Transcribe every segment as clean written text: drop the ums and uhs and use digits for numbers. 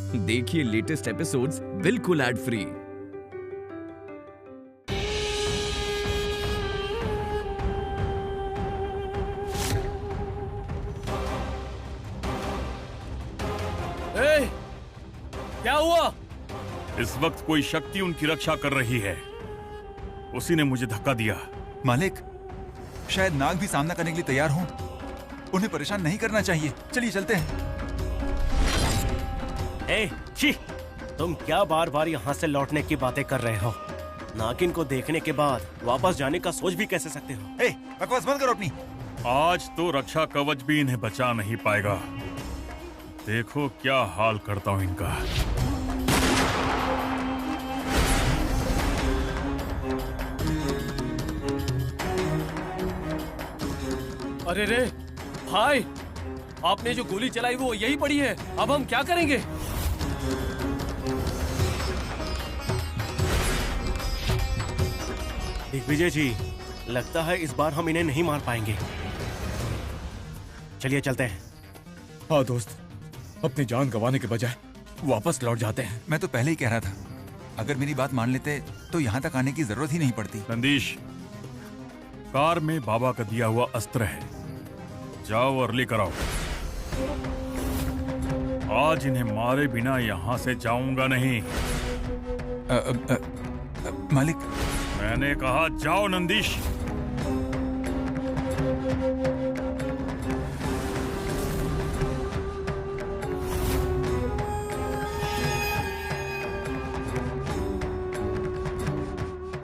देखिए latest episodes बिल्कुल ad free. क्या हुआ? इस वक्त कोई शक्ति उनकी रक्षा कर रही है। उसी ने मुझे धक्का दिया। मालिक, शायद नाग भी सामना करने के लिए तैयार हों। उन्हें परेशान नहीं करना चाहिए। चलिए चलते हैं। छी! तुम क्या बार बार यहाँ से लौटने की बातें कर रहे हो? नागिन को देखने के बाद वापस जाने का सोच भी कैसे सकते हो? बकवास बंद करो अपनी। आज तो रक्षा कवच भी इन्हें बचा नहीं पाएगा। देखो क्या हाल करता हूँ इनका। अरे रे भाई, आपने जो गोली चलाई वो यही पड़ी है। अब हम क्या करेंगे? दिग्विजय जी, लगता है इस बार हम इन्हें नहीं मार पाएंगे। चलिए चलते हैं। हाँ दोस्त, अपनी जान गंवाने के बजाय वापस लौट जाते हैं। मैं तो पहले ही कह रहा था, अगर मेरी बात मान लेते तो यहाँ तक आने की जरूरत ही नहीं पड़ती। नंदीश, कार में बाबा का दिया हुआ अस्त्र है, जाओ और लेकर आओ। आज इन्हें मारे बिना यहाँ से जाऊंगा नहीं। मालिक, मैंने कहा जाओ नंदीश।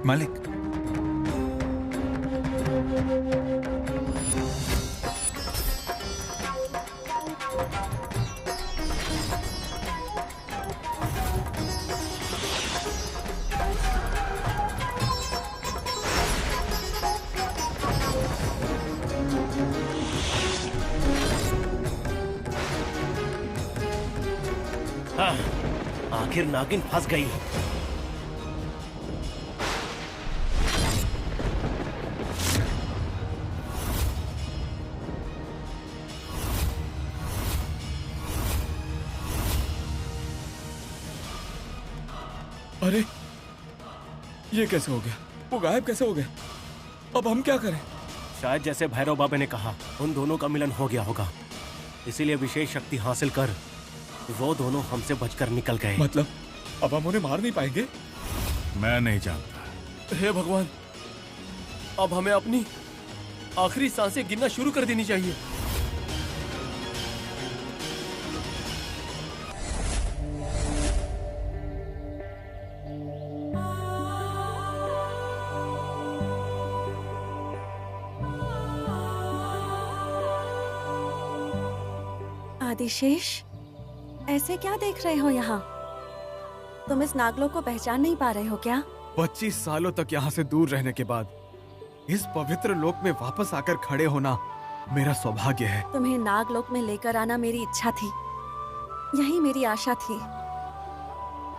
मालिक, हाँ, आखिर नागिन फंस गई। अरे ये कैसे हो गया? वो गायब कैसे हो गए? अब हम क्या करें? शायद जैसे भैरव बाबा ने कहा, उन दोनों का मिलन हो गया होगा। इसीलिए विशेष शक्ति हासिल कर वो दोनों हमसे बचकर निकल गए। मतलब अब हम उन्हें मार नहीं पाएंगे? मैं नहीं जानता। हे भगवान, अब हमें अपनी आखिरी सांसें गिनना शुरू कर देनी चाहिए। आदिशेष, ऐसे क्या देख रहे हो यहाँ? तुम इस नागलोक को पहचान नहीं पा रहे हो क्या? 25 सालों तक यहाँ से दूर रहने के बाद इस पवित्र लोक में वापस आकर खड़े होना मेरा सौभाग्य है। तुम्हें नागलोक में लेकर आना मेरी इच्छा थी, यही मेरी आशा थी,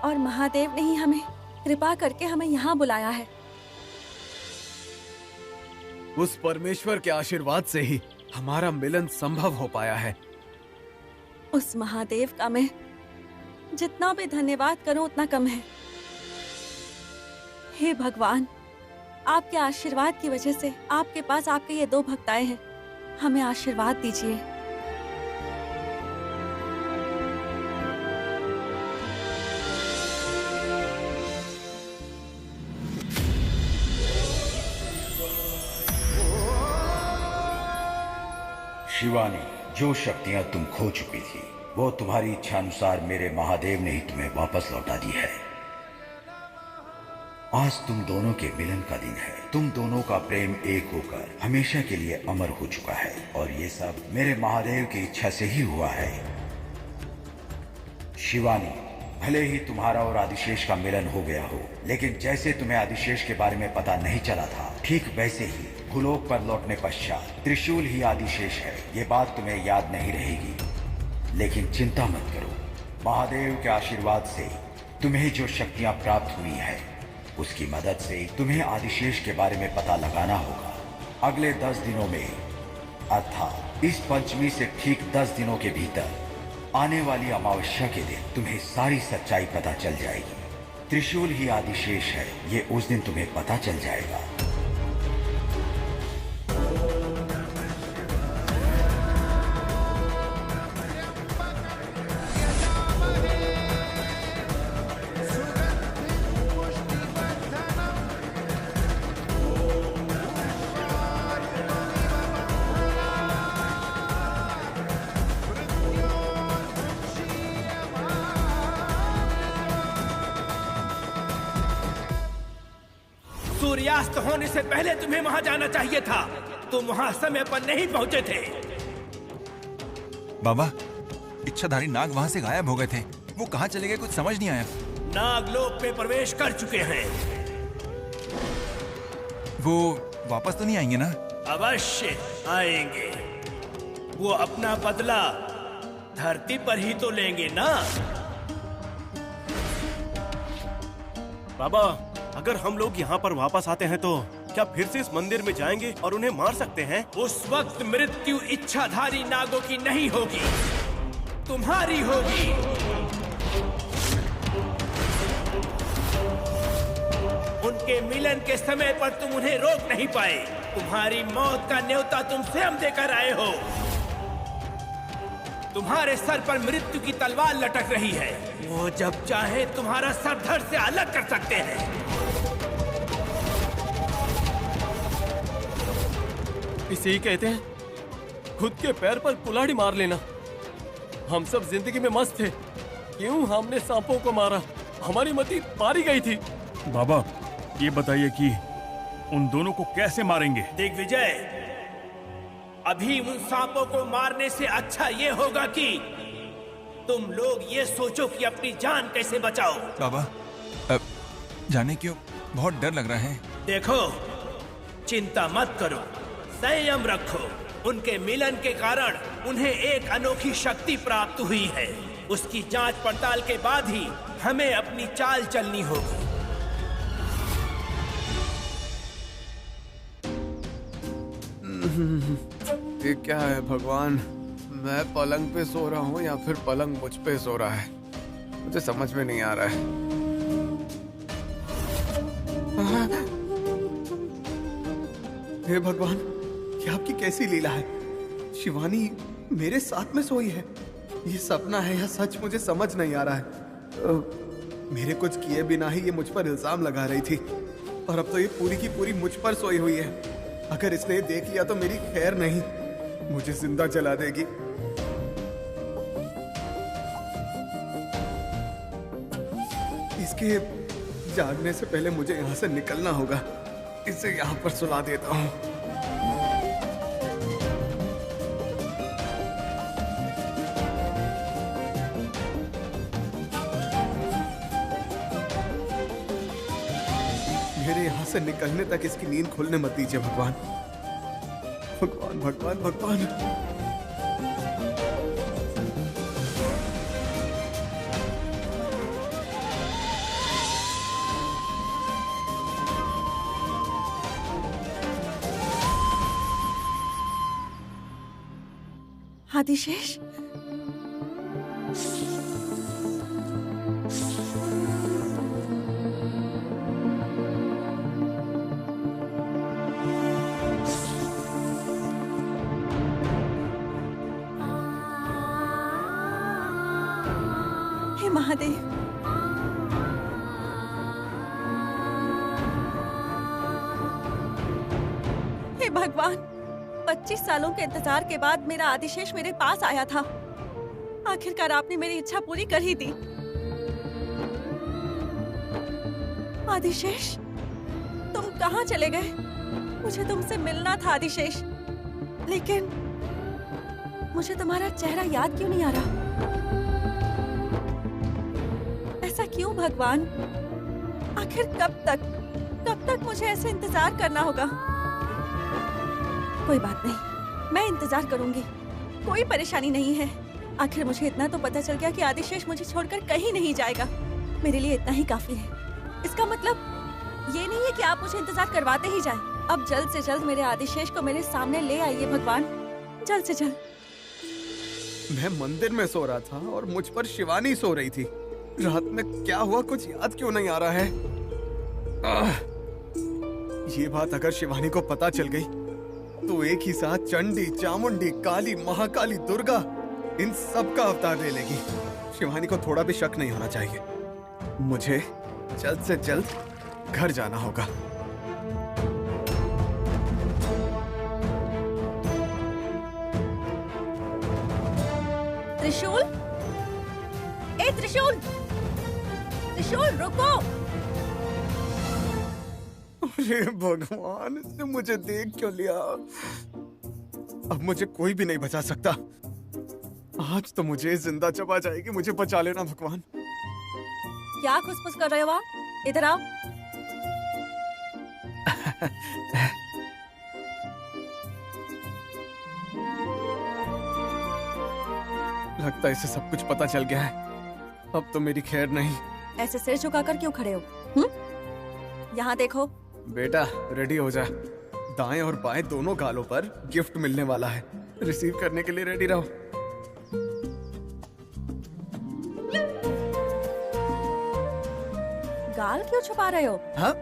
और महादेव ने ही हमें कृपा करके हमें यहाँ बुलाया है। उस परमेश्वर के आशीर्वाद से ही हमारा मिलन संभव हो पाया है। उस महादेव का मैं जितना भी धन्यवाद करूं उतना कम है। हे भगवान, आपके आशीर्वाद की वजह से आपके पास आपके ये दो भक्त आए हैं। हमें आशीर्वाद दीजिए। शिवानी, जो शक्तियां तुम खो चुकी थी वो तुम्हारी इच्छा अनुसार मेरे महादेव ने ही तुम्हें वापस लौटा दी है। आज तुम दोनों के मिलन का दिन है। तुम दोनों का प्रेम एक होकर हमेशा के लिए अमर हो चुका है, और ये सब मेरे महादेव की इच्छा से ही हुआ है। शिवानी, भले ही तुम्हारा और आदिशेष का मिलन हो गया हो, लेकिन जैसे तुम्हें आदिशेष के बारे में पता नहीं चला था, ठीक वैसे ही भूलोक पर लौटने पश्चात त्रिशूल ही आदिशेष है। ये बात तुम्हें याद नहीं रहेगी, लेकिन चिंता मत करो। महादेव के आशीर्वाद से तुम्हें जो शक्तियां प्राप्त हुई है, उसकी मदद से तुम्हें आदिशेष के बारे में पता लगाना होगा। अगले 10 दिनों में, अर्थात इस पंचमी से ठीक 10 दिनों के भीतर आने वाली अमावस्या के दिन तुम्हें सारी सच्चाई पता चल जाएगी। त्रिशूल ही आदिशेष है, ये उस दिन तुम्हें पता चल जाएगा। सूर्यास्त होने से पहले तुम्हें वहां जाना चाहिए था। तुम वहां समय पर नहीं पहुंचे थे। बाबा, इच्छाधारी नाग वहां से गायब हो गए थे। वो कहाँ चले गए कुछ समझ नहीं आया। नागलोक में प्रवेश कर चुके हैं। वो वापस तो नहीं आएंगे ना? अवश्य आएंगे। वो अपना बदला धरती पर ही तो लेंगे ना। बाबा, अगर हम लोग यहाँ पर वापस आते हैं तो क्या फिर से इस मंदिर में जाएंगे और उन्हें मार सकते हैं? उस वक्त मृत्यु इच्छाधारी नागों की नहीं होगी, तुम्हारी होगी। उनके मिलन के समय पर तुम उन्हें रोक नहीं पाए। तुम्हारी मौत का न्योता तुम स्वयं देकर आए हो। तुम्हारे सर पर मृत्यु की तलवार लटक रही है। वो जब चाहे तुम्हारा सर धड़ से अलग कर सकते हैं। इसे ही कहते हैं खुद के पैर पर कुल्हाड़ी मार लेना। हम सब जिंदगी में मस्त थे, क्यों हमने सांपों को मारा? हमारी मति मारी गई थी। बाबा, ये बताइए कि उन दोनों को कैसे मारेंगे? दिग्विजय, अभी उन सांपों को मारने से अच्छा ये होगा कि तुम लोग ये सोचो कि अपनी जान कैसे बचाओ। बाबा, अब जाने क्यों बहुत डर लग रहा है। देखो, चिंता मत करो, संयम रखो। उनके मिलन के कारण उन्हें एक अनोखी शक्ति प्राप्त हुई है। उसकी जांच पड़ताल के बाद ही हमें अपनी चाल चलनी होगी। ये क्या है भगवान? मैं पलंग पे सो रहा हूँ या फिर पलंग मुझ पे सो रहा है? मुझे समझ में नहीं आ रहा है। हे भगवान, ये आपकी कैसी लीला है? शिवानी मेरे साथ में सोई है। ये सपना है या सच, मुझे समझ नहीं आ रहा है। मेरे कुछ किए बिना ही ये मुझ पर इल्जाम लगा रही थी और अब तो ये पूरी की पूरी मुझ पर सोई हुई है। अगर इसने ये देख लिया तो मेरी खैर नहीं, मुझे जिंदा जला देगी। इसके जागने से पहले मुझे यहाँ से निकलना होगा। इसे यहाँ पर सुला देता हूँ। मेरे यहाँ से निकलने तक इसकी नींद खुलने मत दीजिए भगवान। भगवान भगवान भगवान। आदिशेष, हे महादेव, हे भगवान, 25 सालों के इंतजार के बाद मेरा आदिशेष मेरे पास आया था। आखिरकार आपने मेरी इच्छा पूरी कर ही दी। आदिशेष, तुम कहाँ चले गए? मुझे तुमसे मिलना था आदिशेष, लेकिन मुझे तुम्हारा चेहरा याद क्यों नहीं आ रहा? ऐसा क्यों भगवान? आखिर कब तक मुझे ऐसे इंतजार करना होगा? कोई बात नहीं, मैं इंतजार करूंगी। कोई परेशानी नहीं है। आखिर मुझे इतना तो पता चल गया कि आदिशेष मुझे छोड़कर कहीं नहीं जाएगा। मेरे लिए इतना ही काफी है। इसका मतलब ये नहीं है कि आप मुझे इंतजार करवाते ही जाएं। अब जल्द से जल्द मेरे आदिशेष को मेरे सामने ले आइए भगवान, जल्द से जल्द। मैं मंदिर में सो रहा था और मुझ पर शिवानी सो रही थी। रात में क्या हुआ कुछ याद क्यों नहीं आ रहा है? ये बात अगर शिवानी को पता चल गई तो एक ही साथ चंडी, चामुंडी, काली, महाकाली, दुर्गा इन सब का अवतार ले लेगी। शिवानी को थोड़ा भी शक नहीं होना चाहिए। मुझे जल्द से जल्द घर जाना होगा। त्रिशूल, ए त्रिशूल, त्रिशूल रुको। अरे भगवान, इसने मुझे देख क्यों लिया? अब मुझे कोई भी नहीं बचा सकता। आज तो मुझे जिंदा चबा जाएगी। मुझे बचा लेना भगवान। क्या खुसफुस कर रहे हो आप? इधर आओ। लगता है इसे सब कुछ पता चल गया है। अब तो मेरी खैर नहीं। ऐसे सिर झुकाकर क्यों खड़े हो? यहाँ देखो। बेटा रेडी हो जा। दाएं और बाएं दोनों गालों पर गिफ्ट मिलने वाला है। रिसीव करने के लिए रेडी रहो। गाल क्यों छुपा रहे हो? हाँ,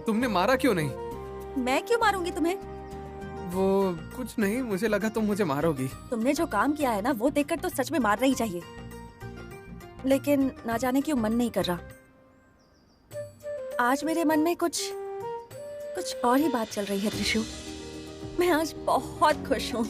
तुमने मारा क्यों नहीं? मैं क्यों मारूंगी तुम्हें? वो कुछ नहीं, मुझे लगा तुम मुझे मारोगी। तुमने जो काम किया है ना, वो देखकर तो सच में मारना ही चाहिए। लेकिन ना जाने क्यों मन नहीं कर रहा। आज मेरे मन में कुछ और ही बात चल रही है त्रिशु। मैं आज बहुत खुश हूँ।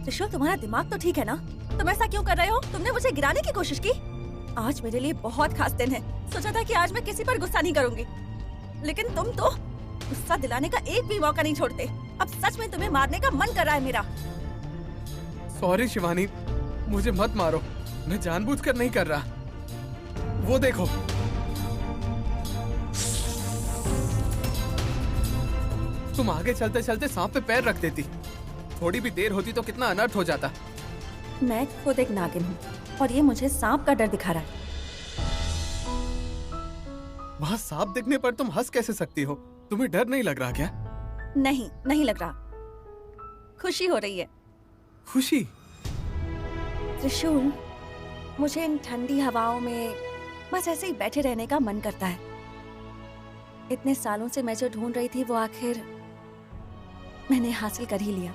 त्रिशूल, तुम्हारा दिमाग तो ठीक है ना? तुम ऐसा क्यों कर रहे हो? तुमने मुझे गिराने की कोशिश की। आज मेरे लिए बहुत खास दिन है। सोचा था कि आज मैं किसी पर गुस्सा नहीं करूंगी, लेकिन तुम तो गुस्सा दिलाने का एक भी मौका नहीं छोड़ते। अब सच में तुम्हें मारने का मन कर रहा है मेरा। सॉरी शिवानी, मुझे मत मारो। मैं जानबूझकर नहीं कर रहा। वो देखो। तुम आगे चलते चलते सांप पे पैर रख देती। थोड़ी भी देर होती तो कितना अनर्थ हो जाता। मैं खुद एक नागिन हूँ और ये मुझे सांप का डर दिखा रहा है। वहाँ सांप दिखने पर तुम हंस कैसे सकती हो? तुम्हें डर नहीं लग रहा क्या? नहीं, नहीं लग रहा। खुशी हो रही है। खुशी? त्रिशूल, मुझे इन ठंडी हवाओं में बस ऐसे ही बैठे रहने का मन करता है। इतने सालों से मैं जो ढूंढ रही थी वो आखिर मैंने हासिल कर ही लिया।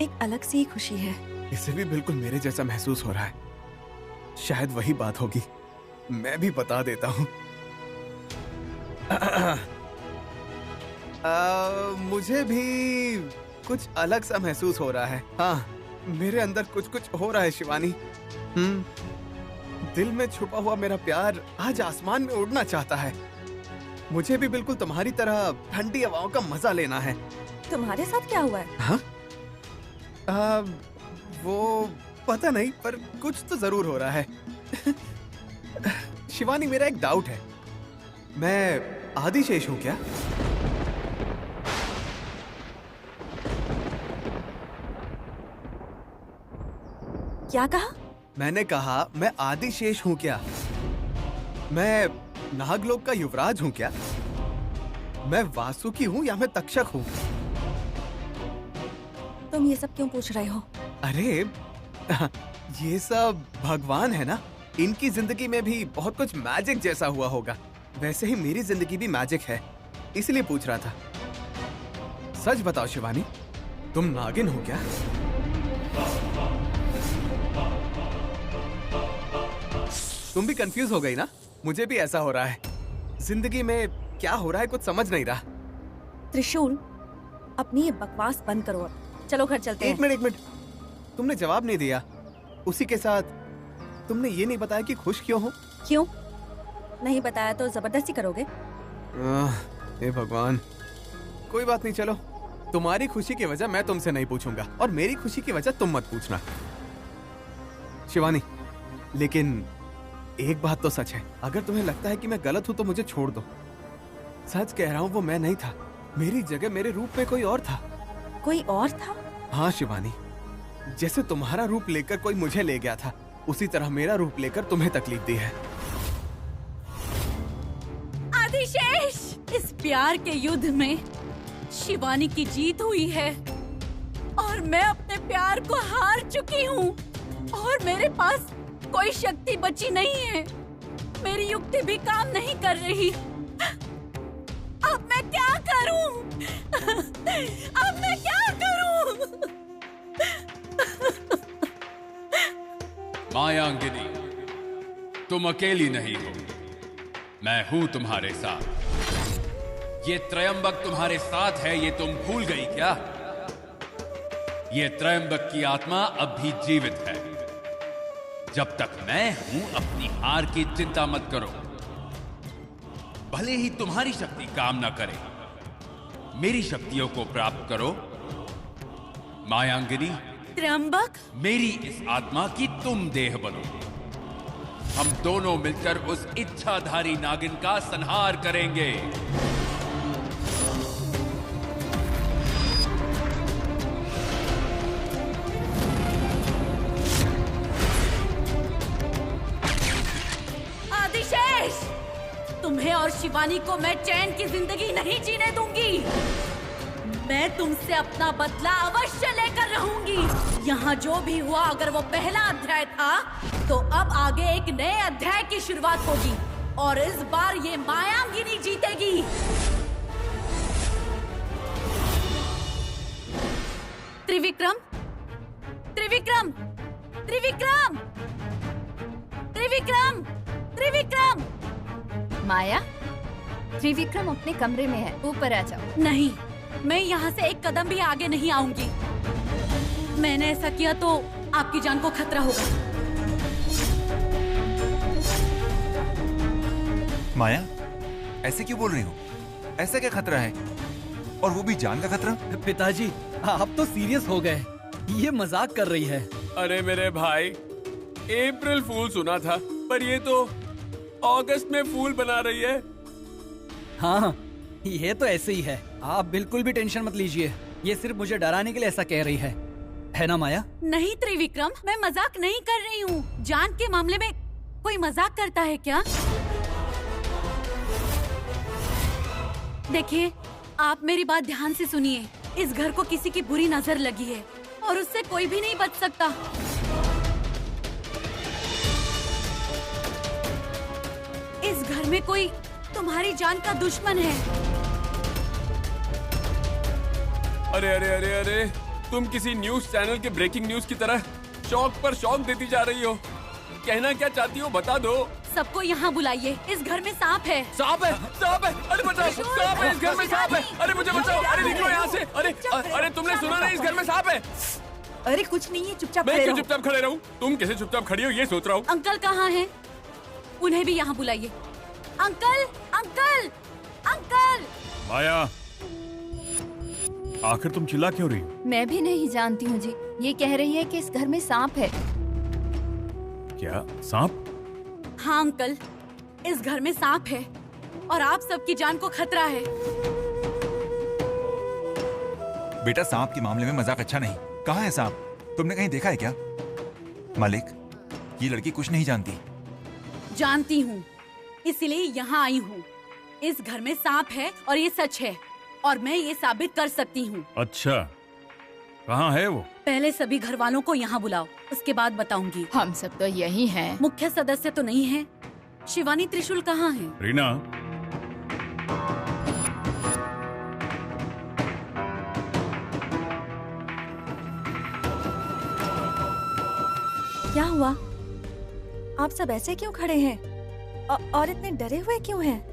एक अलग सी खुशी है। इसे भी बिल्कुल मेरे जैसा महसूस हो रहा है। शायद वही बात होगी। मैं भी बता देता हूँ। मुझे भी कुछ अलग सा महसूस हो रहा है। हाँ, मेरे अंदर कुछ हो रहा है शिवानी। दिल में छुपा हुआ मेरा प्यार आज आसमान में उड़ना चाहता है। मुझे भी बिल्कुल तुम्हारी तरह ठंडी हवाओं का मजा लेना है। तुम्हारे साथ क्या हुआ है? हाँ? वो पता नहीं, पर कुछ तो जरूर हो रहा है। शिवानी, मेरा एक डाउट है। मैं आदिशेष हूँ क्या? क्या कहा? मैंने कहा मैं आदिशेष हूँ क्या? मैं नागलोक का युवराज हूँ क्या? मैं वासुकी हूँ या मैं तक्षक हूँ? तुम ये सब क्यों पूछ रहे हो? अरे ये सब भगवान है ना, इनकी जिंदगी में भी बहुत कुछ मैजिक जैसा हुआ होगा। वैसे ही मेरी जिंदगी भी मैजिक है, इसलिए पूछ रहा था। सच बताओ शिवानी, तुम नागिन हो क्या? तुम भी कंफ्यूज हो गई ना? मुझे भी ऐसा हो रहा है। जिंदगी में क्या हो रहा है कुछ समझ नहीं रहा। त्रिशूल, अपनी ये बकवास बंद करो अब। चलो घर चलते हैं। एक मिनट, तुमने जवाब नहीं दिया। उसी के साथ तुमने ये नहीं बताया कि खुश क्यों हो? क्यों नहीं बताया तो जबरदस्ती करोगे? हे भगवान, कोई बात नहीं, चलो। तुम्हारी खुशी की वजह मैं तुमसे नहीं पूछूंगा और मेरी खुशी की वजह तुम मत पूछना, शिवानी। लेकिन एक बात तो सच है, अगर तुम्हें लगता है कि मैं गलत हूं तो मुझे छोड़ दो। सच कह रहा हूं, वो मैं नहीं था। मेरी जगह मेरे रूप में कोई और था। कोई और था? हाँ शिवानी, जैसे तुम्हारा रूप लेकर कोई मुझे ले गया था, उसी तरह मेरा रूप लेकर तुम्हें तकलीफ दी है। आदिशेष, इस प्यार के युद्ध में शिवानी की जीत हुई है और मैं अपने प्यार को हार चुकी हूँ और मेरे पास कोई शक्ति बची नहीं है। मेरी युक्ति भी काम नहीं कर रही। अब मैं क्या करूँ? अब मैं क्या करूँ? मायांगिनी, तुम अकेली नहीं हो, मैं हूं तुम्हारे साथ। ये त्रयंबक तुम्हारे साथ है, ये तुम भूल गई क्या? ये त्रयंबक की आत्मा अब भी जीवित है। जब तक मैं हूं, अपनी हार की चिंता मत करो। भले ही तुम्हारी शक्ति काम ना करे, मेरी शक्तियों को प्राप्त करो। मायांगिनी, त्रयंबक, मेरी इस आत्मा की तुम देह बनो। हम दोनों मिलकर उस इच्छाधारी नागिन का संहार करेंगे। आदिशेष, तुम्हें और शिवानी को मैं चैन की जिंदगी नहीं जीने दूंगी। मैं तुमसे अपना बदला अवश्य लेकर रहूंगी। यहाँ जो भी हुआ, अगर वो पहला अध्याय था, तो अब आगे एक नए अध्याय की शुरुआत होगी और इस बार ये मायांगिनी जीतेगी। त्रिविक्रम, त्रिविक्रम, त्रिविक्रम, त्रिविक्रम, त्रिविक्रम। माया, त्रिविक्रम अपने कमरे में है, ऊपर आ जाओ। नहीं, मैं यहाँ से एक कदम भी आगे नहीं आऊंगी। मैंने ऐसा किया तो आपकी जान को खतरा होगा। माया, ऐसे क्यों बोल रही हो? ऐसा क्या खतरा है? और वो भी जान का खतरा? पिताजी, आप तो सीरियस हो गए। ये मजाक कर रही है। अरे मेरे भाई, अप्रैल फूल सुना था, पर ये तो अगस्त में फूल बना रही है। हाँ, ये तो ऐसे ही है। आप बिल्कुल भी टेंशन मत लीजिए। ये सिर्फ मुझे डराने के लिए ऐसा कह रही है ना माया? नहीं त्रिविक्रम, मैं मजाक नहीं कर रही हूँ। जान के मामले में कोई मजाक करता है क्या? देखिए, आप मेरी बात ध्यान से सुनिए। इस घर को किसी की बुरी नजर लगी है और उससे कोई भी नहीं बच सकता। इस घर में कोई तुम्हारी जान का दुश्मन है। अरे अरे अरे अरे, तुम किसी न्यूज चैनल के ब्रेकिंग न्यूज की तरह शौक पर शौक देती जा रही हो। कहना क्या चाहती हो बता दो। सबको यहाँ बुलाइए, इस घर में सांप है। सांप है? सांप है? अरे बचाओ, सांप है, इस घर में सांप है। अरे मुझे बचाओ, अरे निकलो यहाँ से। अरे अरे, तुमने सुना नहीं, इस घर में सांप है। अरे कुछ नहीं है, चुपचाप मैं क्यों चुपचाप खड़े रहूं? तुम कैसे चुपचाप खड़ी हो, ये सोच रहा हूँ। अंकल कहाँ हैं? उन्हें भी यहाँ बुलाइए। Uncle, uncle, uncle. माया, आखिर तुम चिल्ला क्यों रही हो? मैं भी नहीं जानती हूँ जी। ये कह रही है कि इस घर में सांप है। क्या सांप? हाँ अंकल, इस घर में सांप है और आप सबकी जान को खतरा है। बेटा, सांप के मामले में मजाक अच्छा नहीं। कहाँ है सांप? तुमने कहीं देखा है क्या? मालिक, ये लड़की कुछ नहीं जानती। जानती हूँ, इसीलिए यहाँ आई हूँ। इस घर में सांप है और ये सच है और मैं ये साबित कर सकती हूँ। अच्छा, कहाँ है वो? पहले सभी घर वालों को यहाँ बुलाओ, उसके बाद बताऊंगी। हम सब तो यही हैं। मुख्य सदस्य तो नहीं है। शिवानी, त्रिशूल कहाँ है? रीना, क्या हुआ? आप सब ऐसे क्यों खड़े हैं और इतने डरे हुए क्यों हैं?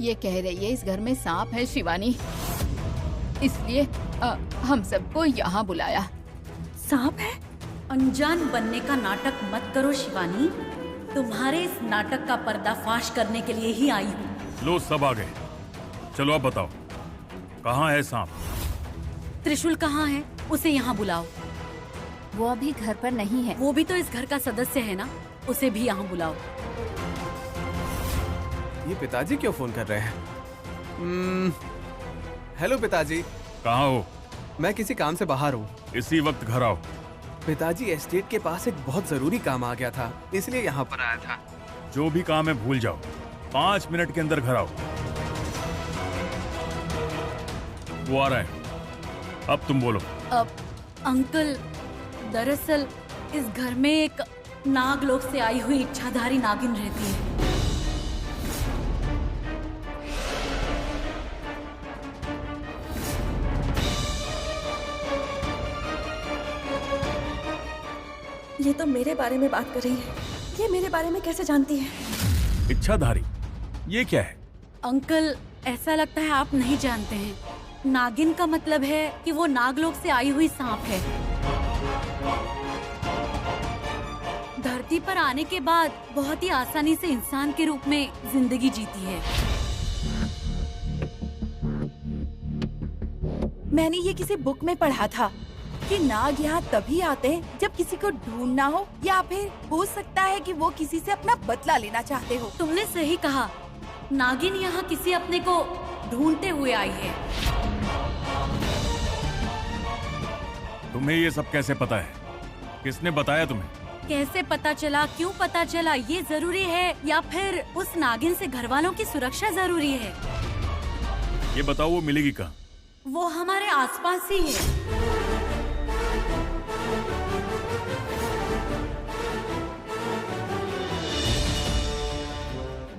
ये कह रही है इस घर में सांप है शिवानी, इसलिए हम सबको यहाँ बुलाया। सांप है? अनजान बनने का नाटक मत करो शिवानी। तुम्हारे इस नाटक का पर्दाफाश करने के लिए ही आई हूँ। लो सब आ गए। चलो अब बताओ, कहाँ है सांप? त्रिशूल कहाँ है? उसे यहाँ बुलाओ। वो अभी घर पर नहीं है। वो भी तो इस घर का सदस्य है ना, उसे भी यहाँ बुलाओ। ये पिताजी क्यों फोन कर रहे हैं? हेलो पिताजी। कहाँ हो? मैं किसी काम से बाहर हूँ। इसी वक्त घर आओ। पिताजी, एस्टेट के पास एक बहुत जरूरी काम आ गया था, इसलिए यहाँ पर आया था। जो भी काम है भूल जाओ, 5 मिनट के अंदर घर आओ। वो आ रहा है, अब तुम बोलो। अब अंकल, दरअसल इस घर में एक नागलोक से आई हुई इच्छाधारी नागिन रहती है। ये तो मेरे बारे में बात कर रही है। ये मेरे बारे में कैसे जानती है? इच्छाधारी, ये क्या है? अंकल, ऐसा लगता है आप नहीं जानते हैं। नागिन का मतलब है कि वो नागलोक से आई हुई सांप है। धरती पर आने के बाद बहुत ही आसानी से इंसान के रूप में जिंदगी जीती है। मैंने ये किसी बुक में पढ़ा था कि नाग यहाँ तभी आते हैं जब किसी को ढूंढना हो, या फिर हो सकता है कि वो किसी से अपना बदला लेना चाहते हो। तुमने सही कहा, नागिन यहाँ किसी अपने को ढूंढते हुए आई है। तुम्हें ये सब कैसे पता है? किसने बताया तुम्हें? कैसे पता चला, क्यों पता चला, ये जरूरी है या फिर उस नागिन से घर वालों की सुरक्षा जरूरी है? ये बताओ, वो मिलेगी कहाँ? वो हमारे आसपास ही है।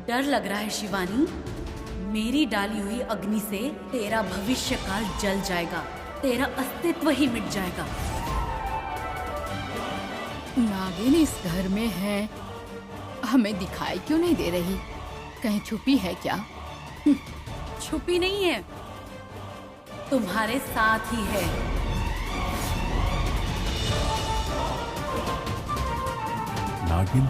डर लग रहा है शिवानी, मेरी डाली हुई अग्नि से तेरा भविष्य काल जल जाएगा, तेरा अस्तित्व ही मिट जाएगा। नागिन इस घर में है, हमें दिखाई क्यों नहीं दे रही? कहीं छुपी है क्या? छुपी नहीं है, तुम्हारे साथ ही है। नागिन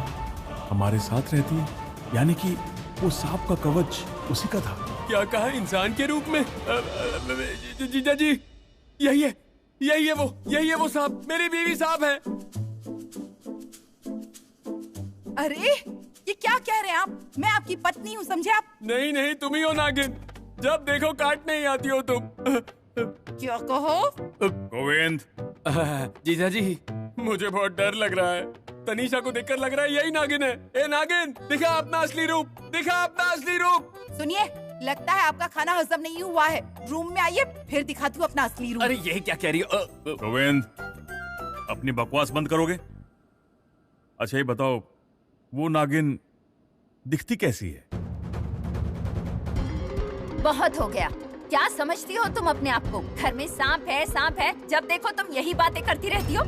हमारे साथ रहती है, यानी कि वो सांप का कवच उसी का था। क्या कहा? इंसान के रूप में? जीजा जी, यही है वो सांप। मेरी बीवी सांप है। अरे ये क्या कह रहे हैं आप? मैं आपकी पत्नी हूँ, समझे आप? नहीं, तुम ही हो नागिन। जब देखो काटने ही आती हो तुम। क्या कहो? गोविंद। जीजा जी, मुझे बहुत डर लग रहा है। तनीषा को देखकर लग रहा है यही नागिन है। ए नागिन, दिखा अपना असली रूप, दिखा अपना असली रूप। सुनिए, लगता है आपका खाना हजम नहीं हुआ है। रूम में आइए, फिर दिखाती हूँ अपना असली रूप। अरे यही क्या कह रही हो? गोविंद, अपनी बकवास बंद करोगे? अच्छा ये बताओ, वो नागिन दिखती कैसी है? बहुत हो गया। क्या समझती हो तुम अपने आप को? घर में सांप है, सांप है, जब देखो तुम यही बातें करती रहती हो।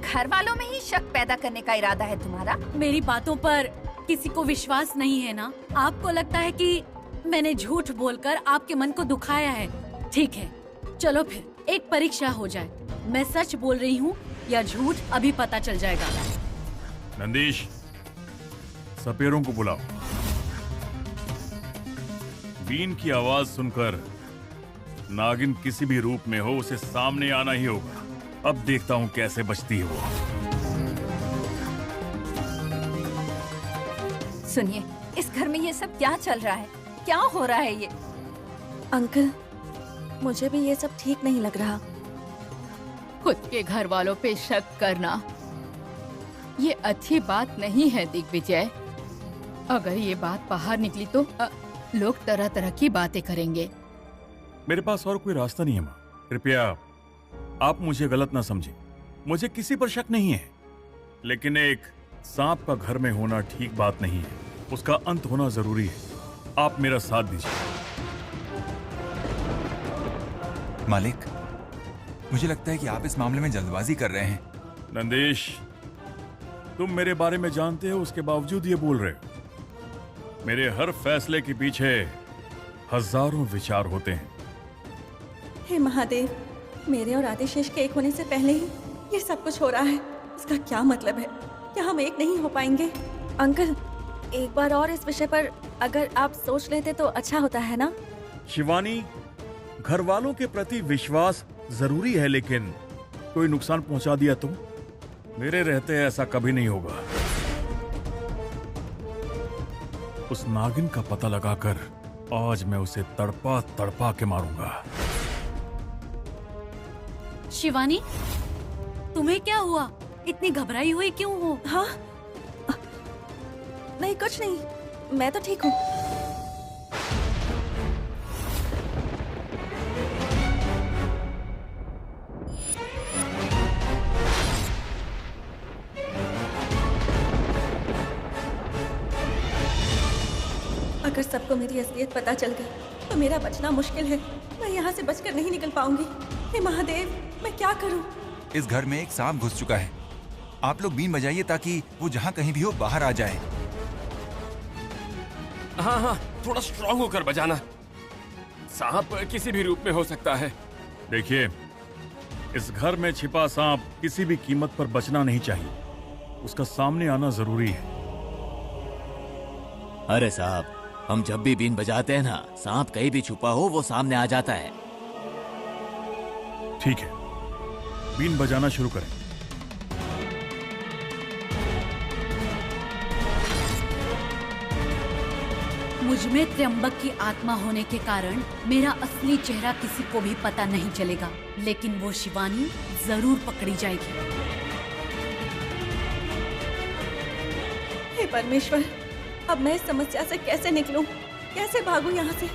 घर वालों में ही शक पैदा करने का इरादा है तुम्हारा? मेरी बातों पर किसी को विश्वास नहीं है ना? आपको लगता है कि मैंने झूठ बोलकर आपके मन को दुखाया है। ठीक है, चलो फिर एक परीक्षा हो जाए। मैं सच बोल रही हूँ या झूठ, अभी पता चल जाएगा। नंदीश, सपेरों को बुलाओ। बीन की आवाज सुनकर नागिन किसी भी रूप में हो, उसे सामने आना ही होगा। अब देखता हूँ कैसे बचती है वो। सुनिए, इस घर में ये सब क्या चल रहा है? क्या हो रहा है ये? अंकल, मुझे भी ये सब ठीक नहीं लग रहा। खुद के घर वालों पे शक करना ये अच्छी बात नहीं है दिग्विजय। अगर ये बात बाहर निकली तो लोग तरह तरह की बातें करेंगे। मेरे पास और कोई रास्ता नहीं है माँ, कृपया आप मुझे गलत ना समझें। मुझे किसी पर शक नहीं है, लेकिन एक सांप का घर में होना ठीक बात नहीं है। उसका अंत होना जरूरी है। आप मेरा साथ दीजिए। मालिक, मुझे लगता है कि आप इस मामले में जल्दबाजी कर रहे हैं। नंदेश, तुम मेरे बारे में जानते हो, उसके बावजूद ये बोल रहे हो। मेरे हर फैसले के पीछे हजारों विचार होते हैं। हे महादेव, मेरे और आदिशेष के एक होने से पहले ही ये सब कुछ हो रहा है। इसका क्या मतलब है? क्या हम एक नहीं हो पाएंगे? अंकल, एक बार और इस विषय पर अगर आप सोच लेते तो अच्छा होता है ना। शिवानी, घर वालों के प्रति विश्वास जरूरी है, लेकिन कोई नुकसान पहुंचा दिया तो मेरे रहते ऐसा कभी नहीं होगा। उस नागिन का पता लगाकर आज मैं उसे तड़पा तड़पा के मारूंगा। शिवानी, तुम्हें क्या हुआ? इतनी घबराई हुई क्यों हो? हाँ नहीं, कुछ नहीं, मैं तो ठीक हूँ। अगर सबको मेरी असलियत पता चल गई तो मेरा बचना मुश्किल है। मैं यहाँ से बचकर नहीं निकल पाऊंगी। हे महादेव, मैं क्या करूँ? इस घर में एक सांप घुस चुका है। आप लोग बीन बजाइए ताकि वो जहाँ कहीं भी हो बाहर आ जाए। हाँ, थोड़ा स्ट्रांग होकर बजाना। सांप किसी भी रूप में हो सकता है। देखिए, इस घर में छिपा सांप किसी भी कीमत पर बचना नहीं चाहिए। उसका सामने आना जरूरी है। अरे साहब, हम जब भी बीन बजाते हैं ना, सांप कहीं भी छुपा हो वो सामने आ जाता है। ठीक है, बीन बजाना शुरू करें। मुझ में त्र्यंबक की आत्मा होने के कारण मेरा असली चेहरा किसी को भी पता नहीं चलेगा, लेकिन वो शिवानी जरूर पकड़ी जाएगी। हे परमेश्वर, अब मैं इस समस्या से कैसे निकलूं? कैसे भागूं यहाँ से?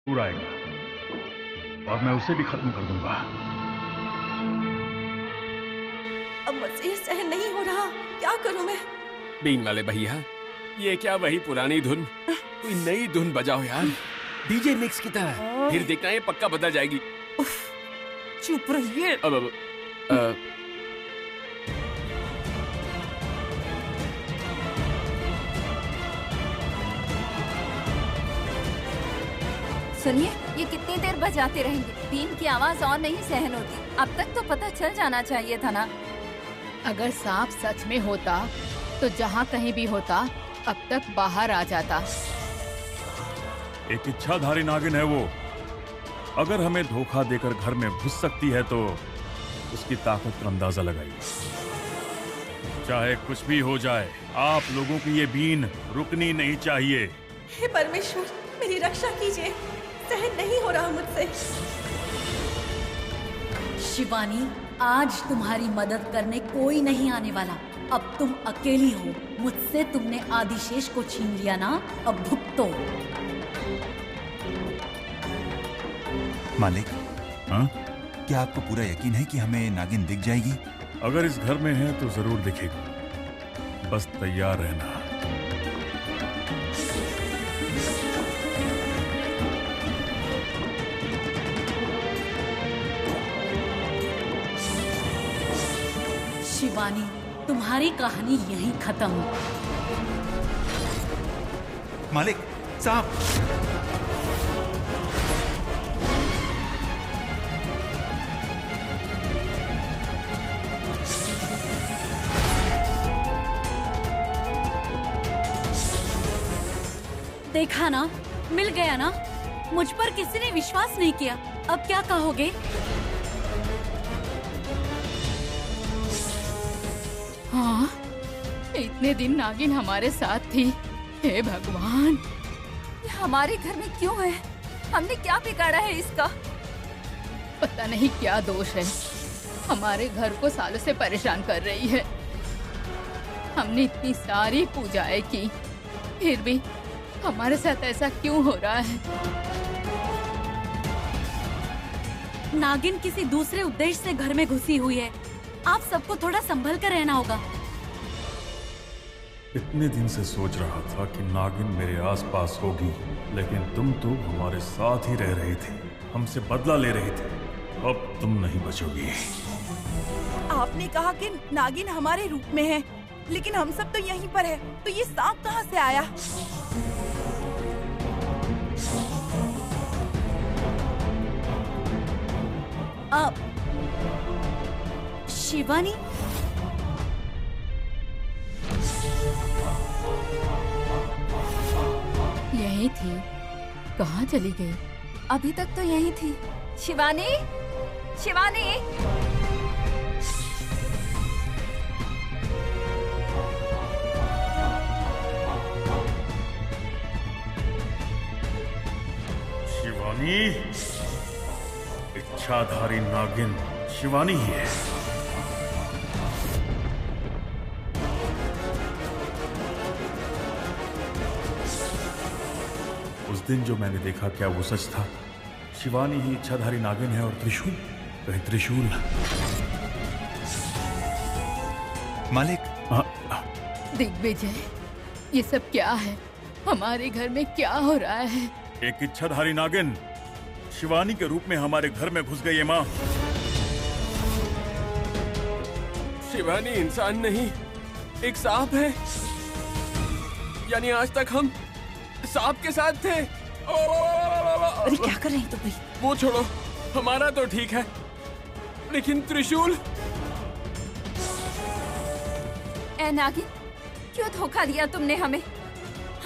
दूर आएगा और मैं उसे भी खत्म कर दूंगा। अब मुझसे ये सहन नहीं हो रहा। क्या करूं मैं? बीन वाले भैया, ये क्या वही पुरानी धुन? कोई नई धुन बजाओ यार, डीजे मिक्स की तरह। फिर देखना ये पक्का बदल जाएगी। चुप रहिए। सुनिए, ये कितनी देर बजाते रहेंगे? बीन की आवाज और नहीं सहन होती। अब तक तो पता चल जाना चाहिए था ना। अगर सांप सच में होता तो जहाँ कहीं भी होता अब तक बाहर आ जाता। एक इच्छाधारी नागिन है वो। अगर हमें धोखा देकर घर में घुस सकती है तो उसकी ताकत का अंदाजा लगाइए। चाहे कुछ भी हो जाए, आप लोगों की ये बीन रुकनी नहीं चाहिए। हे परमेश्वर, मेरी रक्षा कीजिए। सहन नहीं हो रहा मुझसे। शिवानी, आज तुम्हारी मदद करने कोई नहीं आने वाला। अब तुम अकेली हो। मुझसे तुमने आदिशेष को छीन लिया ना, अब भुगतो। मालिक, हाँ? क्या आपको पूरा यकीन है कि हमें नागिन दिख जाएगी? अगर इस घर में है तो जरूर दिखेगी, बस तैयार रहना। शिवानी, तुम्हारी कहानी यहीं खत्म। मालिक साहब, देखा ना, मिल गया ना। मुझ पर किसी ने विश्वास नहीं किया। अब क्या कहोगे? हाँ, इतने दिन नागिन हमारे साथ थी। हे भगवान, ये हमारे घर में क्यों है? हमने क्या बिगाड़ा है इसका? पता नहीं क्या दोष है, हमारे घर को सालों से परेशान कर रही है। हमने इतनी सारी पूजाएं की, फिर भी हमारे साथ ऐसा क्यों हो रहा है? नागिन किसी दूसरे उद्देश्य से घर में घुसी हुई है। आप सबको थोड़ा संभल कर रहना होगा। इतने दिन से सोच रहा था कि नागिन मेरे आसपास होगी, लेकिन तुम तो हमारे साथ ही रह रहे थे, हमसे बदला ले रहे थे। अब तुम नहीं बचोगी। आपने कहा कि नागिन हमारे रूप में है, लेकिन हम सब तो यहीं पर है, तो ये सांप कहाँ से आया? शिवानी, यही थी, कहाँ चली गई? अभी तक तो यही थी। शिवानी, शिवानी, शिवानी, इच्छाधारी नागिन शिवानी ही है। उस दिन जो मैंने देखा, क्या वो सच था? शिवानी ही इच्छाधारी नागिन है और त्रिशूल, कहीं त्रिशूल। मालिक। दिग्विजय, ये सब क्या है? हमारे घर में क्या हो रहा है? एक इच्छाधारी नागिन शिवानी के रूप में हमारे घर में घुस गई है माँ। शिवानी इंसान नहीं, एक सांप है। यानी आज तक हम सांप के साथ थे। अरे क्या कर रहे हैं तुम भाई? वो छोड़ो, हमारा तो ठीक है, लेकिन त्रिशूल। ए नागिन, क्यों धोखा दिया तुमने हमें?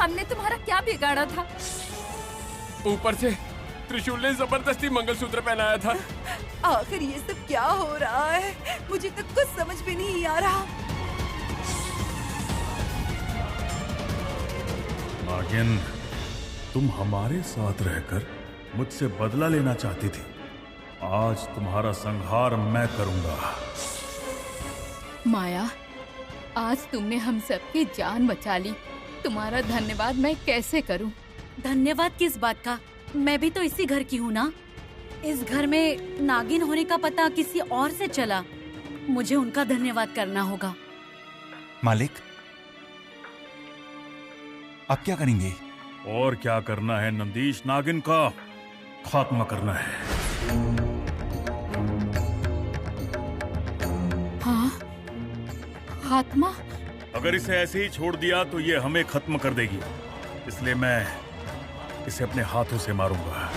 हमने तुम्हारा क्या बिगाड़ा था? ऊपर से त्रिशूल ने जबरदस्ती मंगलसूत्र पहनाया था। आखिर ये सब क्या हो रहा है? मुझे तो कुछ समझ में नहीं आ रहा। नागिन, तुम हमारे साथ रहकर मुझसे बदला लेना चाहती थी। आज तुम्हारा संहार मैं करूंगा। माया, आज तुमने हम सबकी जान बचा ली। तुम्हारा धन्यवाद मैं कैसे करूं? धन्यवाद किस बात का? मैं भी तो इसी घर की हूँ ना। इस घर में नागिन होने का पता किसी और से चला, मुझे उनका धन्यवाद करना होगा। मालिक, आप क्या करेंगे? और क्या करना है नंदीश, नागिन का खात्मा करना है। हाँ, खात्मा? अगर इसे ऐसे ही छोड़ दिया तो ये हमें खत्म कर देगी, इसलिए मैं इसे अपने हाथों से मारूंगा।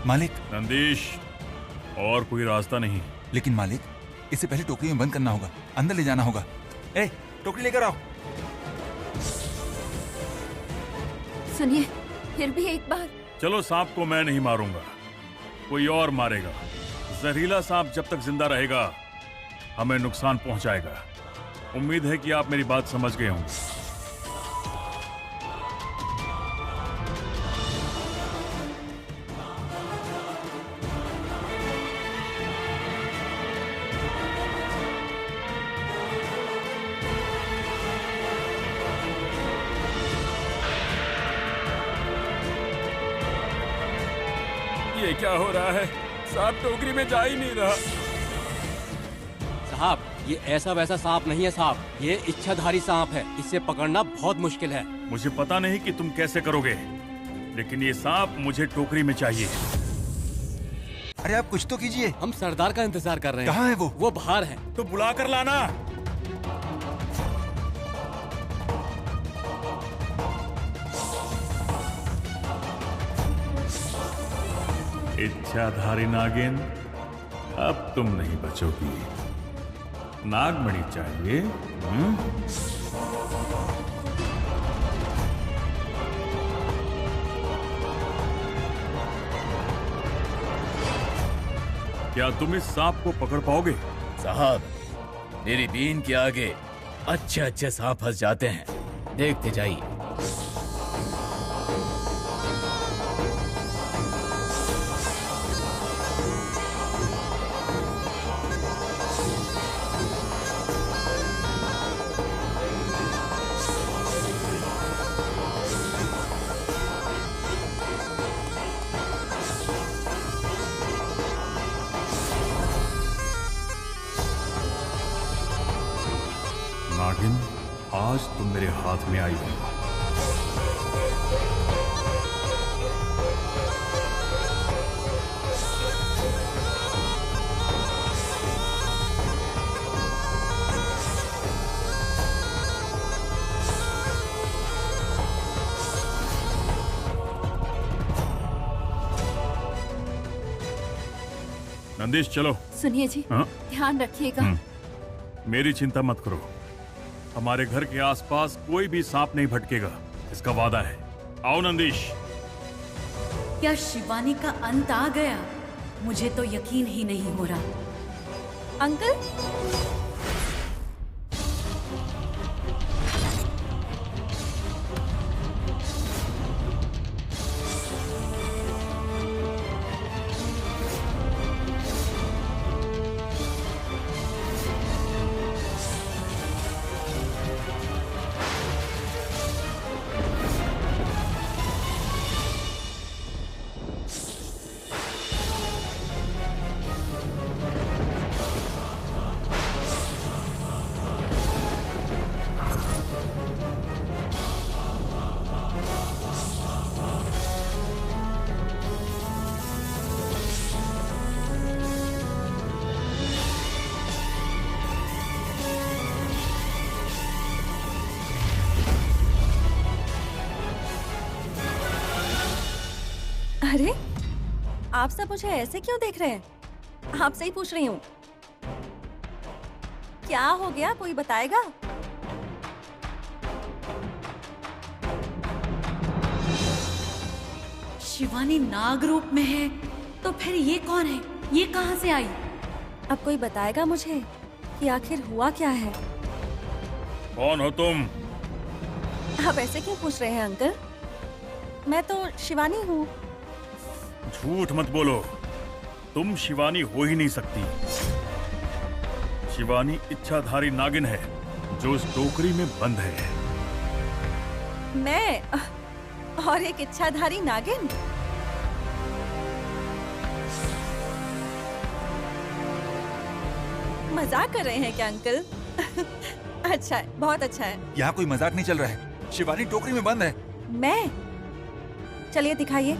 मालिक। नंदीश, और कोई रास्ता नहीं। लेकिन मालिक, इसे पहले टोकरी में बंद करना होगा, अंदर ले जाना होगा। ए, टोकरी लेकर आओ। सुनिए, फिर भी एक बार। चलो, सांप को मैं नहीं मारूंगा, कोई और मारेगा। जहरीला सांप जब तक जिंदा रहेगा हमें नुकसान पहुंचाएगा। उम्मीद है कि आप मेरी बात समझ गए होंगे। ये क्या हो रहा है? सांप टोकरी में जा ही नहीं रहा। साहब, ये ऐसा वैसा सांप नहीं है साहब, ये इच्छाधारी सांप है। इसे पकड़ना बहुत मुश्किल है। मुझे पता नहीं कि तुम कैसे करोगे, लेकिन ये सांप मुझे टोकरी में चाहिए। अरे आप कुछ तो कीजिए। हम सरदार का इंतजार कर रहे हैं। कहाँ है वो? वो बाहर है। तो बुला कर लाना। इच्छाधारी नागिन, अब तुम नहीं बचोगी। नागमणि चाहिए? क्या तुम इस सांप को पकड़ पाओगे? साहब, मेरी बीन के आगे अच्छे अच्छे सांप फंस जाते हैं, देखते जाइए। नागिन, आज तुम मेरे हाथ में आई हो। नंदीश चलो। सुनिए जी, हाँ? ध्यान रखिएगा। मेरी चिंता मत करो, हमारे घर के आसपास कोई भी सांप नहीं भटकेगा, इसका वादा है। आओ नंदीश। क्या शिवानी का अंत आ गया? मुझे तो यकीन ही नहीं हो रहा। अंकल, अरे आप सब मुझे ऐसे क्यों देख रहे हैं? आपसे ही पूछ रही हूँ। क्या हो गया, कोई बताएगा? शिवानी नाग रूप में है, तो फिर ये कौन है? ये कहाँ से आई? अब कोई बताएगा मुझे कि आखिर हुआ क्या है? कौन हो तुम? आप ऐसे क्यों पूछ रहे हैं अंकल? मैं तो शिवानी हूँ। झूठ मत बोलो, तुम शिवानी हो ही नहीं सकती। शिवानी इच्छाधारी नागिन है जो इस टोकरी में बंद है। मैं और एक इच्छाधारी नागिन? मजाक कर रहे हैं क्या अंकल? अच्छा है, बहुत अच्छा है। यहाँ कोई मजाक नहीं चल रहा है, शिवानी टोकरी में बंद है। मैं? चलिए दिखाइए।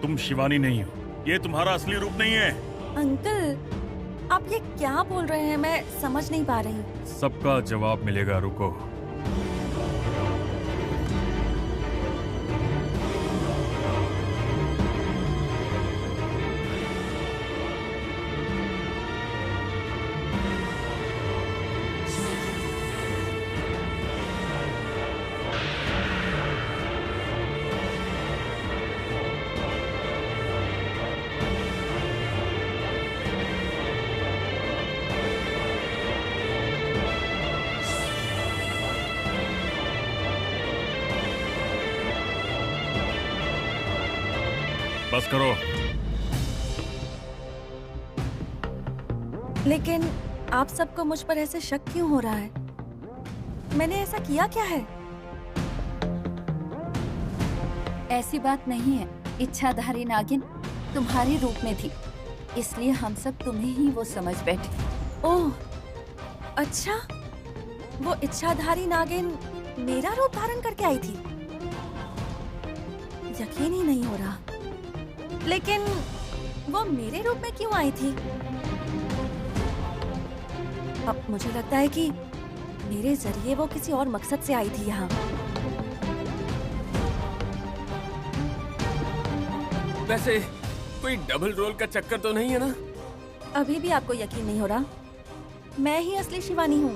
तुम शिवानी नहीं हो, ये तुम्हारा असली रूप नहीं है। अंकल, आप ये क्या बोल रहे हैं? मैं समझ नहीं पा रही। सबका जवाब मिलेगा, रुको। बस करो। लेकिन आप सबको मुझ पर ऐसे शक क्यों हो रहा है? मैंने ऐसा किया क्या है? ऐसी बात नहीं है। इच्छाधारी नागिन तुम्हारे रूप में थी, इसलिए हम सब तुम्हें ही वो समझ बैठे। ओह, अच्छा, वो इच्छाधारी नागिन मेरा रूप धारण करके आई थी? यकीन ही नहीं हो रहा। लेकिन वो मेरे रूप में क्यों आई थी? अब मुझे लगता है कि मेरे जरिए वो किसी और मकसद से आई थी यहाँ। वैसे कोई डबल रोल का चक्कर तो नहीं है ना? अभी भी आपको यकीन नहीं हो रहा? मैं ही असली शिवानी हूँ।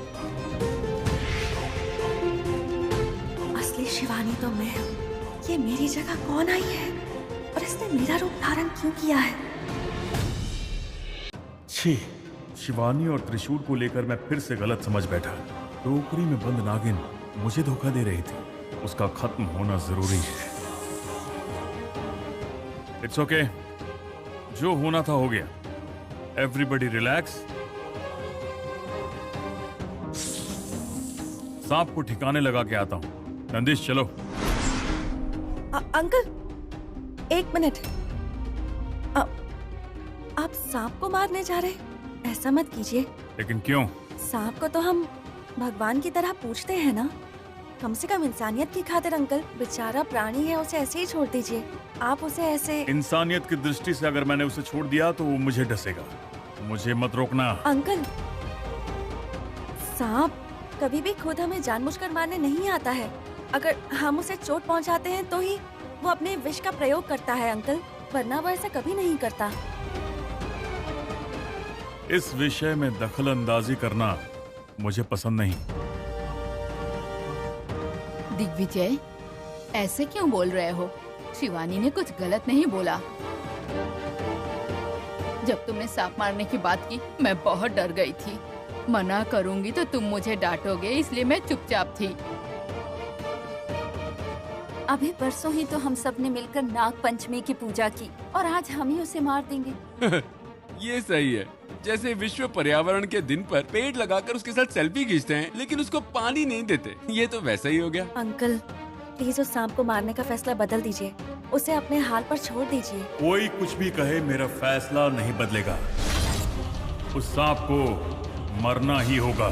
असली शिवानी तो मैं हूँ, ये मेरी जगह कौन आई है और इसने मेरा रूप धारण क्यों किया है? छी, शिवानी और त्रिशूल को लेकर मैं फिर से गलत समझ बैठा। टोकरी में बंद नागिन मुझे धोखा दे रही थी। उसका खत्म होना जरूरी है। इट्स ओके, जो होना था हो गया। Everybody relax. सांप को ठिकाने लगा के आता हूं। नंदिश चलो। अंकल, एक मिनट। आप सांप को मारने जा रहे? ऐसा मत कीजिए। लेकिन क्यों? सांप को तो हम भगवान की तरह पूजते हैं ना। कम से कम इंसानियत की खातिर अंकल, बेचारा प्राणी है, उसे ऐसे ही छोड़ दीजिए। आप उसे ऐसे। इंसानियत की दृष्टि से अगर मैंने उसे छोड़ दिया तो वो मुझे डसेगा। मुझे मत रोकना। अंकल, सांप कभी भी खुद हमें जानबूझकर मारने नहीं आता है। अगर हम उसे चोट पहुंचाते हैं तो ही वो अपने विष का प्रयोग करता है अंकल, वरना वो ऐसा कभी नहीं करता। इस विषय में दखल अंदाजी करना मुझे पसंद नहीं। दिग्विजय, ऐसे क्यों बोल रहे हो? शिवानी ने कुछ गलत नहीं बोला। जब तुमने सांप मारने की बात की, मैं बहुत डर गई थी। मना करूंगी तो तुम मुझे डांटोगे, इसलिए मैं चुपचाप थी। अभी परसों ही तो हम सब ने मिलकर नाग पंचमी की पूजा की और आज हम ही उसे मार देंगे। ये सही है। जैसे विश्व पर्यावरण के दिन पर पेड़ लगाकर उसके साथ सेल्फी खींचते हैं लेकिन उसको पानी नहीं देते, ये तो वैसा ही हो गया। अंकल, प्लीज उस सांप को मारने का फैसला बदल दीजिए। उसे अपने हाल पर छोड़ दीजिए। कोई कुछ भी कहे, मेरा फैसला नहीं बदलेगा। उस सांप को मरना ही होगा।